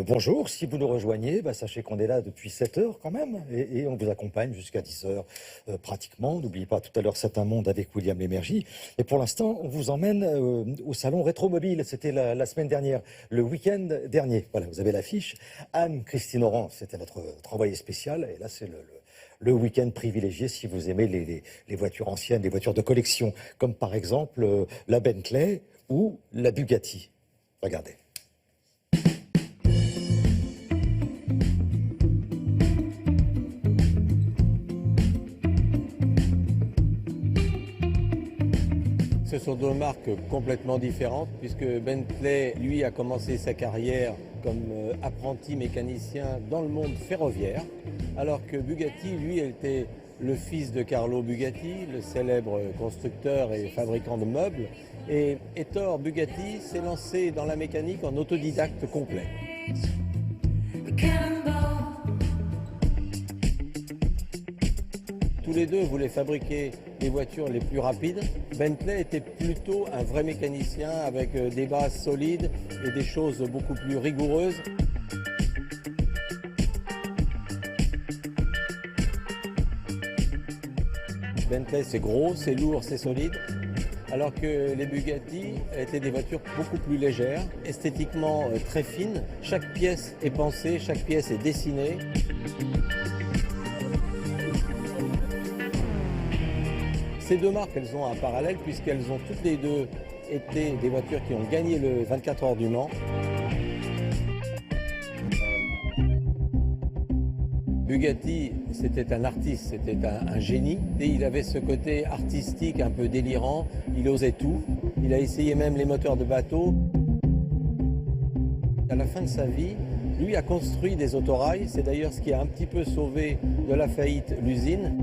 Bonjour, si vous nous rejoignez, sachez qu'on est là depuis 7 heures quand même et on vous accompagne jusqu'à 10 heures pratiquement. N'oubliez pas tout à l'heure C'est un monde avec William Lémergie. Et pour l'instant, on vous emmène au salon Rétromobile. C'était la semaine dernière, le week-end dernier. Voilà, vous avez l'affiche. Anne-Christine Oran, c'était notre envoyée spéciale. Et là, c'est le week-end privilégié si vous aimez les voitures anciennes, les voitures de collection, comme par exemple la Bentley ou la Bugatti. Regardez. Ce sont deux marques complètement différentes puisque Bentley, lui, a commencé sa carrière comme apprenti mécanicien dans le monde ferroviaire, alors que Bugatti, lui, était le fils de Carlo Bugatti, le célèbre constructeur et fabricant de meubles. Et Ettore Bugatti s'est lancé dans la mécanique en autodidacte complet. Tous les deux voulaient fabriquer les voitures les plus rapides. Bentley était plutôt un vrai mécanicien avec des bases solides et des choses beaucoup plus rigoureuses. Bentley, c'est gros, c'est lourd, c'est solide. Alors que les Bugatti étaient des voitures beaucoup plus légères, esthétiquement très fines. Chaque pièce est pensée, chaque pièce est dessinée. Ces deux marques, elles ont un parallèle puisqu'elles ont toutes les deux été des voitures qui ont gagné le 24 heures du Mans. Bugatti, c'était un artiste, c'était un génie. Et il avait ce côté artistique un peu délirant, il osait tout. Il a essayé même les moteurs de bateau. À la fin de sa vie, lui a construit des autorails. C'est d'ailleurs ce qui a un petit peu sauvé de la faillite l'usine.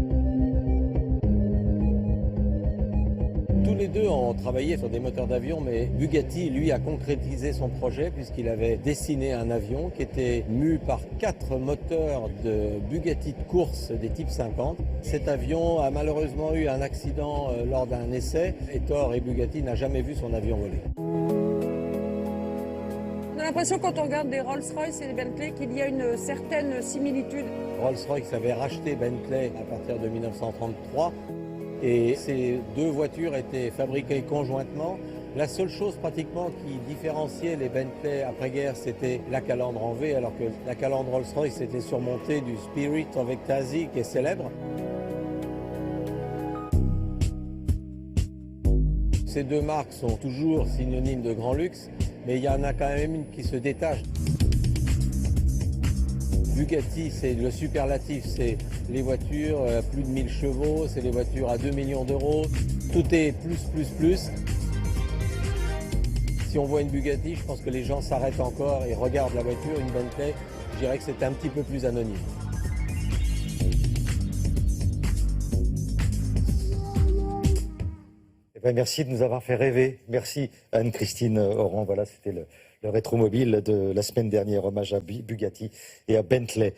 Tous les deux ont travaillé sur des moteurs d'avion, mais Bugatti, lui, a concrétisé son projet puisqu'il avait dessiné un avion qui était mu par 4 moteurs de Bugatti de course des types 50. Cet avion a malheureusement eu un accident lors d'un essai. Ettore et Bugatti n'ont jamais vu son avion voler. On a l'impression quand on regarde des Rolls-Royce et des Bentley qu'il y a une certaine similitude. Rolls-Royce avait racheté Bentley à partir de 1933. Et ces deux voitures étaient fabriquées conjointement. La seule chose pratiquement qui différenciait les Bentley après-guerre, c'était la calandre en V, alors que la calandre Rolls-Royce était surmontée du Spirit avec Tassie qui est célèbre. Ces deux marques sont toujours synonymes de grand luxe, mais il y en a quand même une qui se détache. Bugatti, c'est le superlatif, c'est les voitures à plus de 1000 chevaux, c'est les voitures à 2 millions d'euros. Tout est plus. Si on voit une Bugatti, je pense que les gens s'arrêtent encore et regardent la voiture. Une Bentley, je dirais que c'est un petit peu plus anonyme. Merci de nous avoir fait rêver. Merci Anne-Christine Oran. Voilà, c'était le rétromobile de la semaine dernière, hommage à Bugatti et à Bentley.